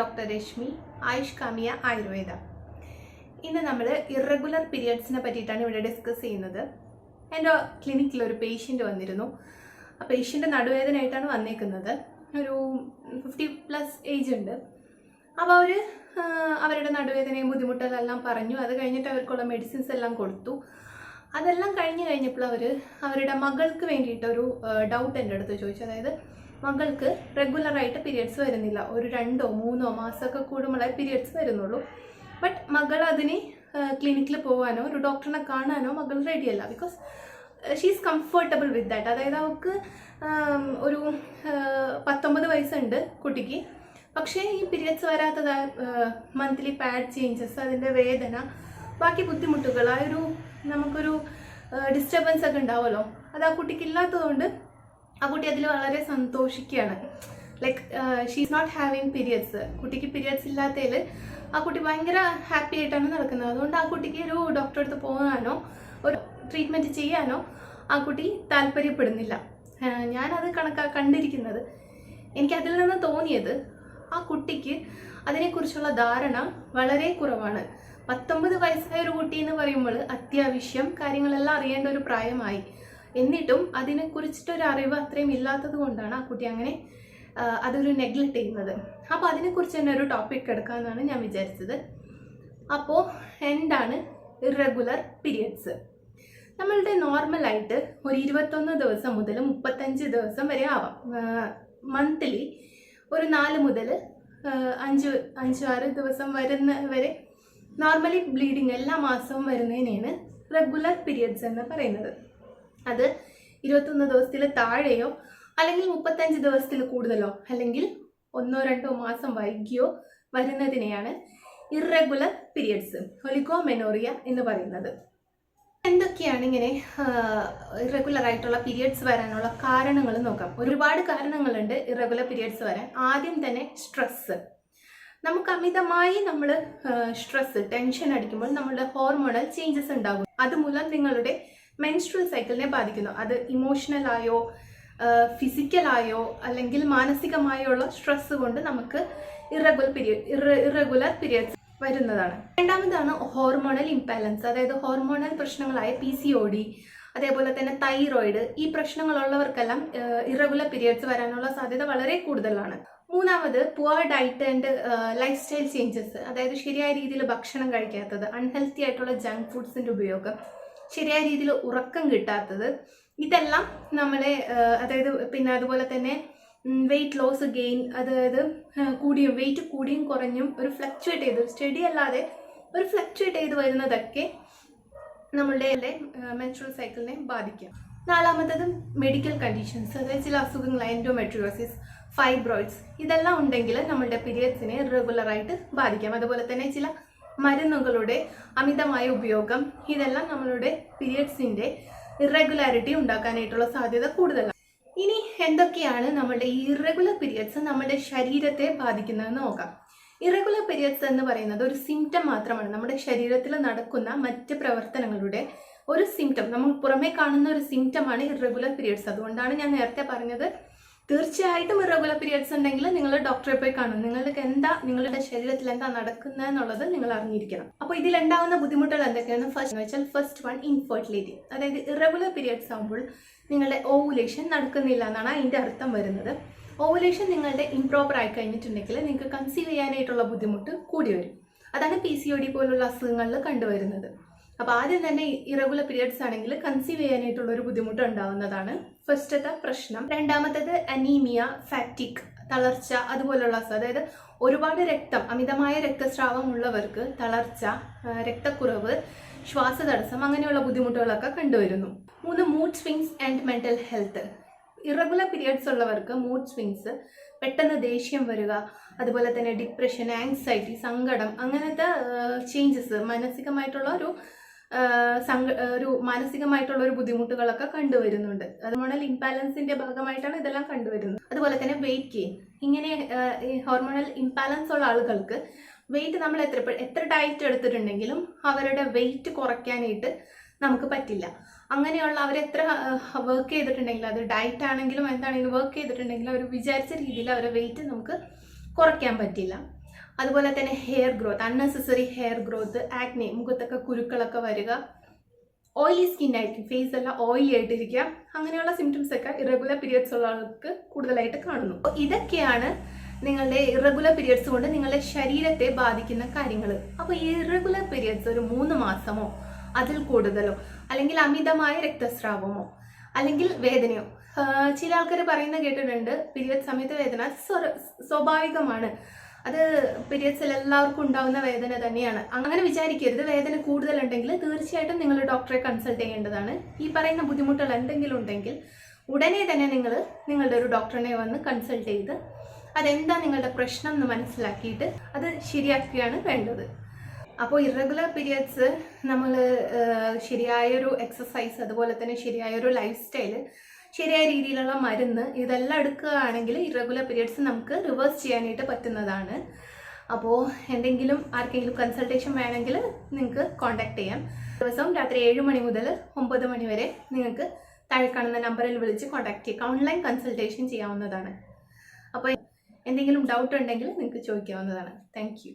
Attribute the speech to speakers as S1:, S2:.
S1: Doctor Rashmi, Ayush കാമിയ Ayurveda. ഇന്ന് നമ്മൾ irregular പീരിയഡ്സിനെ പറ്റിയിട്ടാണ് ഇവിടെ ഡിസ്കസ് ചെയ്യുന്നത്. എൻ്റെ ക്ലിനിക്കിൽ ഒരു പേഷ്യൻ്റ് വന്നിരുന്നു. ആ പേഷ്യൻ്റ് നടുവേദനയായിട്ടാണ് വന്നേക്കുന്നത്. ഒരു 50+ ഏജ് ഉണ്ട്. അപ്പോൾ അവർ അവരുടെ നടുവേദനയും ബുദ്ധിമുട്ടുകളെല്ലാം പറഞ്ഞു. അത് കഴിഞ്ഞിട്ട് അവർക്കുള്ള മെഡിസിൻസ് എല്ലാം കൊടുത്തു. അതെല്ലാം കഴിഞ്ഞപ്പോൾ അവരുടെ മകൾക്ക് വേണ്ടിയിട്ടൊരു ഡൗട്ട് എൻ്റെ അടുത്ത് ചോദിച്ചു. അതായത് മകൾക്ക് റെഗുലറായിട്ട് പീരിയഡ്സ് വരുന്നില്ല. ഒരു 2-3 മാസമൊക്കെ കൂടുമ്പോഴേ പീരിയഡ്സ് വരുന്നുള്ളൂ. ബട്ട് മകൾ അതിന് ക്ലിനിക്കിൽ പോകാനോ ഒരു ഡോക്ടറിനെ കാണാനോ മകൾ റെഡിയല്ല. Because she is comfortable with that. അതായത് അവൾക്ക് ഒരു 19 വയസ്സുണ്ട് കുട്ടിക്ക്. പക്ഷേ ഈ പീരിയഡ്സ് വരാത്തത് മന്ത്ലി പാഡ് ചേഞ്ചസ്, അതിൻ്റെ വേദന, ബാക്കി ബുദ്ധിമുട്ടുകൾ, നമുക്കൊരു ഡിസ്റ്റർബൻസ് ഒക്കെ ഉണ്ടാവുമല്ലോ, അത് ആ കുട്ടിക്ക് ഇല്ലാത്തതുകൊണ്ട് ആ കുട്ടി അതിൽ വളരെ സന്തോഷിക്കുകയാണ്. Like she is not having periods. കുട്ടിക്ക് പീരിയഡ്സ് ഇല്ലാത്തതിൽ ആ കുട്ടി ഭയങ്കര ഹാപ്പി ആയിട്ടാണ് നടക്കുന്നത്. അതുകൊണ്ട് ആ കുട്ടിക്ക് ഒരു ഡോക്ടറെ അടുത്ത് പോകാനോ ഒരു ട്രീറ്റ്മെൻറ്റ് ചെയ്യാനോ ആ കുട്ടി താല്പര്യപ്പെടുന്നില്ല. ഞാനത് കണ്ടിരിക്കുന്നത്. എനിക്കതിൽ നിന്ന് തോന്നിയത് ആ കുട്ടിക്ക് അതിനെക്കുറിച്ചുള്ള ധാരണ വളരെ കുറവാണ്. 19 വയസ്സായ ഒരു കുട്ടി എന്ന് പറയുമ്പോൾ അത്യാവശ്യം കാര്യങ്ങളെല്ലാം അറിയേണ്ട ഒരു പ്രായമായി. എന്നിട്ടും അതിനെക്കുറിച്ചിട്ടൊരു അറിവ് അത്രയും ഇല്ലാത്തത് കൊണ്ടാണ് ആ കുട്ടി അങ്ങനെ അതൊരു നെഗ്ലക്റ്റ് ചെയ്യുന്നത്. അപ്പോൾ അതിനെക്കുറിച്ച് തന്നെ ഒരു ടോപ്പിക് എടുക്കാമെന്നാണ് ഞാൻ വിചാരിച്ചത്. അപ്പോൾ എന്താണ് ഇറഗുലർ പീരിയഡ്സ്? നമ്മളുടെ നോർമലായിട്ട് ഒരു 21 ദിവസം മുതൽ 35 ദിവസം വരെ ആവാം. മന്ത്ലി ഒരു 4 മുതൽ 5-6 ദിവസം വരുന്ന വരെ നോർമലി ബ്ലീഡിങ് എല്ലാ മാസവും വരുന്നതിനെയാണ് റെഗുലർ പീരിയഡ്സ് എന്ന് പറയുന്നത്. അത് 21 ദിവസത്തിൽ താഴെയോ അല്ലെങ്കിൽ 35 ദിവസത്തിൽ കൂടുതലോ അല്ലെങ്കിൽ 1-2 മാസം വൈകിയോ വരുന്നതിനെയാണ് ഇറഗുലർ പീരിയഡ്സ്, ഒലിഗോമെനോറിയ എന്ന് പറയുന്നത്. എന്തൊക്കെയാണ് ഇങ്ങനെ ഇറഗുലർ ആയിട്ടുള്ള പീരിയഡ്സ് വരാനുള്ള കാരണങ്ങൾ നോക്കാം. ഒരുപാട് കാരണങ്ങളുണ്ട് ഇറഗുലർ പീരിയഡ്സ് വരാൻ. ആദ്യം തന്നെ സ്ട്രെസ്സ്. നമുക്ക് അമിതമായി സ്ട്രെസ്, ടെൻഷൻ അടിക്കുമ്പോൾ നമ്മുടെ ഹോർമോണൽ ചേഞ്ചസ് ഉണ്ടാകും. അതുമൂലം നിങ്ങളുടെ മെൻസ്ട്രൽ സൈക്കിളിനെ ബാധിക്കുന്നു. അത് ഇമോഷണലായോ ഫിസിക്കലായോ അല്ലെങ്കിൽ മാനസികമായോ ഉള്ള സ്ട്രെസ് കൊണ്ട് നമുക്ക് ഇറഗുലർ പീരിയഡ്സ് വരുന്നതാണ്. രണ്ടാമതാണ് ഹോർമോണൽ ഇംബാലൻസ്. അതായത് ഹോർമോണൽ പ്രശ്നങ്ങളായ PCOD, അതേപോലെ തന്നെ തൈറോയിഡ്, ഈ പ്രശ്നങ്ങളുള്ളവർക്കെല്ലാം ഇറഗുലർ പീരിയഡ്സ് വരാനുള്ള സാധ്യത വളരെ കൂടുതലാണ്. മൂന്നാമത് poor diet and life style changes. അതായത് ശരിയായ രീതിയിൽ ഭക്ഷണം കഴിക്കാത്തത്, അൺഹെൽത്തി ആയിട്ടുള്ള ജങ്ക് ഫുഡ്സിൻ്റെ ഉപയോഗം, ശരിയായ രീതിയിൽ ഉറക്കം കിട്ടാത്തത്, ഇതെല്ലാം നമ്മളെ പിന്നെ അതുപോലെ തന്നെ വെയിറ്റ് ലോസ് ഗെയിൻ, അതായത് വെയിറ്റ് കൂടിയും കുറഞ്ഞും ഒരു ഫ്ലക്ച്വേറ്റ് ചെയ്ത് സ്റ്റഡി അല്ലാതെ ഒരു ഫ്ലക്ച്വേറ്റ് ചെയ്ത് വരുന്നതൊക്കെ നമ്മളുടെ മെൻസ്ട്രൽ സൈക്കിളിനെ ബാധിക്കാം. നാലാമത്തത് മെഡിക്കൽ കണ്ടീഷൻസ്. അതായത് ചില അസുഖങ്ങൾ, എൻഡോമെട്രിയോസിസ്, ഫൈബ്രോയിഡ്സ്, ഇതെല്ലാം ഉണ്ടെങ്കിൽ നമ്മളുടെ പീരിയഡ്സിനെ റെഗുലറായിട്ട് ബാധിക്കാം. അതുപോലെ തന്നെ ചില മരുന്നുകളുടെ അമിതമായ ഉപയോഗം, ഇതെല്ലാം നമ്മളുടെ പീരിയഡ്സിൻ്റെ ഇറഗുലാരിറ്റി ഉണ്ടാക്കാനായിട്ടുള്ള സാധ്യത കൂടുതലാണ്. ഇനി എന്തൊക്കെയാണ് നമ്മളുടെ ഈ ഇറഗുലർ പീരിയഡ്സ് നമ്മുടെ ശരീരത്തെ ബാധിക്കുന്നതെന്ന് നോക്കാം. ഇറഗുലർ പീരിയഡ്സ് എന്ന് പറയുന്നത് ഒരു സിംറ്റം മാത്രമാണ്. നമ്മുടെ ശരീരത്തിൽ നടക്കുന്ന മറ്റ് പ്രവർത്തനങ്ങളുടെ ഒരു സിംറ്റം, നമ്മൾ പുറമേ കാണുന്ന ഒരു സിംറ്റമാണ് ഇറഗുലർ പീരിയഡ്സ്. അതുകൊണ്ടാണ് ഞാൻ നേരത്തെ പറഞ്ഞത്, തീർച്ചയായിട്ടും ഇറഗുലർ പീരിയഡ്സ് ഉണ്ടെങ്കിൽ നിങ്ങൾ ഡോക്ടറെ പോയി കാണും. നിങ്ങളുടെ ശരീരത്തിൽ എന്താ നടക്കുന്നത് എന്നുള്ളത് നിങ്ങൾ അറിഞ്ഞിരിക്കണം. അപ്പോൾ ഇതിലുണ്ടാവുന്ന ബുദ്ധിമുട്ടുകൾ എന്തൊക്കെയാണ്? First one infertility. അതായത് ഇറഗുലർ പീരിയഡ്സ് ആകുമ്പോൾ നിങ്ങളുടെ ഓവുലേഷൻ നടക്കുന്നില്ല എന്നാണ് അതിൻ്റെ അർത്ഥം വരുന്നത്. ഓവുലേഷൻ നിങ്ങളുടെ ഇംപ്രോപ്പർ ആയി കഴിഞ്ഞിട്ടുണ്ടെങ്കിൽ നിങ്ങൾക്ക് കൺസീവ് ചെയ്യാനായിട്ടുള്ള ബുദ്ധിമുട്ട് കൂടി വരും. അതാണ് PCOD പോലുള്ള അസുഖങ്ങളിൽ കണ്ടുവരുന്നത്. അപ്പോൾ ആദ്യം തന്നെ ഇറഗുലർ പീരിയഡ്സ് ആണെങ്കിൽ കൺസീവ് ചെയ്യാനായിട്ടുള്ള ഒരു ബുദ്ധിമുട്ട് ഉണ്ടാവുന്നതാണ് ഫസ്റ്റത്തെ പ്രശ്നം. രണ്ടാമത്തേത് അനീമിയ, ഫാറ്റിക്, തളർച്ച, അതുപോലുള്ള അസുഖം. അതായത് ഒരുപാട് അമിതമായ രക്തസ്രാവം ഉള്ളവർക്ക് തളർച്ച, രക്തക്കുറവ്, ശ്വാസതടസ്സം, അങ്ങനെയുള്ള ബുദ്ധിമുട്ടുകളൊക്കെ കണ്ടുവരുന്നു. 3 mood swings and mental health. Irregular periods ഉള്ളവർക്ക് മൂഡ് സ്വിങ്സ്, പെട്ടെന്ന് ദേഷ്യം വരിക, അതുപോലെ തന്നെ ഡിപ്രഷൻ, ആങ്സൈറ്റി, സങ്കടം, അങ്ങനത്തെ ചേഞ്ചസ്, മാനസികമായിട്ടുള്ള ഒരു ബുദ്ധിമുട്ടുകളൊക്കെ കണ്ടുവരുന്നുണ്ട്. ഹോർമോണൽ ഇംബാലൻസിന്റെ ഭാഗമായിട്ടാണ് ഇതെല്ലാം കണ്ടുവരുന്നത്. അതുപോലെ തന്നെ വെയിറ്റ് ഗെയിൻ. ഇങ്ങനെ ഹോർമോണൽ ഇംബാലൻസ് ഉള്ള ആളുകൾക്ക് വെയിറ്റ് നമ്മൾ എത്ര ഡയറ്റ് എടുത്തിട്ടുണ്ടെങ്കിലും അവരുടെ വെയിറ്റ് കുറയ്ക്കാനായിട്ട് നമുക്ക് പറ്റില്ല. അങ്ങനെയുള്ള അവരെത്ര വർക്ക് ചെയ്തിട്ടുണ്ടെങ്കിലും, അത് ഡയറ്റ് ആണെങ്കിലും എന്താണെങ്കിലും വർക്ക് ചെയ്തിട്ടുണ്ടെങ്കിലും അവർ വിചാരിച്ച രീതിയിൽ അവരുടെ വെയിറ്റ് നമുക്ക് കുറയ്ക്കാൻ പറ്റില്ല. അതുപോലെ തന്നെ hair growth, unnecessary hair growth, acne, മുഖത്തൊക്കെ കുരുക്കളൊക്കെ വരിക, ഓയിലി സ്കിൻ ആയിരിക്കും, ഫേസ് എല്ലാം ഓയിലി ആയിട്ടിരിക്കുക, അങ്ങനെയുള്ള സിംറ്റംസ് ഒക്കെ ഇറഗുലർ പീരിയഡ്സ് ഉള്ള ആൾക്ക് കൂടുതലായിട്ട് കാണുന്നു. ഇതൊക്കെയാണ് നിങ്ങളുടെ ഇറഗുലർ പീരിയഡ്സ് കൊണ്ട് നിങ്ങളുടെ ശരീരത്തെ ബാധിക്കുന്ന കാര്യങ്ങൾ. അപ്പോൾ ഈ ഇറഗുലർ പീരിയഡ്സ് ഒരു 3 മാസമോ അതിൽ കൂടുതലോ, അല്ലെങ്കിൽ അമിതമായ രക്തസ്രാവമോ, അല്ലെങ്കിൽ വേദനയോ, ചില ആൾക്കാർ പറയുന്നത് കേട്ടിട്ടുണ്ട് പീരിയഡ് സമയത്ത് വേദന സ്വാഭാവികമാണ്, അത് പീരിയഡ്സിൽ എല്ലാവർക്കും ഉണ്ടാകുന്ന വേദന തന്നെയാണ്. അങ്ങനെ വിചാരിക്കരുത്. വേദന കൂടുതലുണ്ടെങ്കിൽ തീർച്ചയായിട്ടും നിങ്ങൾ ഡോക്ടറെ കൺസൾട്ട് ചെയ്യേണ്ടതാണ്. ഈ പറയുന്ന ബുദ്ധിമുട്ടുകൾ എന്തെങ്കിലും ഉണ്ടെങ്കിൽ ഉടനെ തന്നെ നിങ്ങളുടെ ഒരു ഡോക്ടറിനെ വന്ന് കൺസൾട്ട് ചെയ്ത് അതെന്താ നിങ്ങളുടെ പ്രശ്നം എന്ന് മനസ്സിലാക്കിയിട്ട് അത് ശരിയാക്കുകയാണ് വേണ്ടത്. അപ്പോൾ ഇറഗുലർ പീരിയഡ്സ് നമ്മൾ ശരിയായൊരു എക്സസൈസ്, അതുപോലെ തന്നെ ശരിയായൊരു ലൈഫ് സ്റ്റൈല്, ശരിയായ രീതിയിലുള്ള മരുന്ന് ഇതെല്ലാം എടുക്കുകയാണെങ്കിൽ ഇറഗുലർ പീരിയഡ്സ് നമുക്ക് റിവേഴ്സ് ചെയ്യാനായിട്ട് പറ്റുന്നതാണ്. അപ്പോൾ ആർക്കെങ്കിലും കൺസൾട്ടേഷൻ വേണമെങ്കിൽ നിങ്ങൾക്ക് കോൺടാക്ട് ചെയ്യാം. ദിവസവും രാത്രി 7 മണി മുതൽ 9 മണി വരെ നിങ്ങൾക്ക് താഴെ കാണുന്ന നമ്പറിൽ വിളിച്ച് കോൺടാക്ട് ചെയ്യുക. ഓൺലൈൻ കൺസൾട്ടേഷൻ ചെയ്യാവുന്നതാണ്. അപ്പോൾ എന്തെങ്കിലും ഡൗട്ട് ഉണ്ടെങ്കിൽ നിങ്ങൾക്ക് ചോദിക്കാവുന്നതാണ്. Thank U.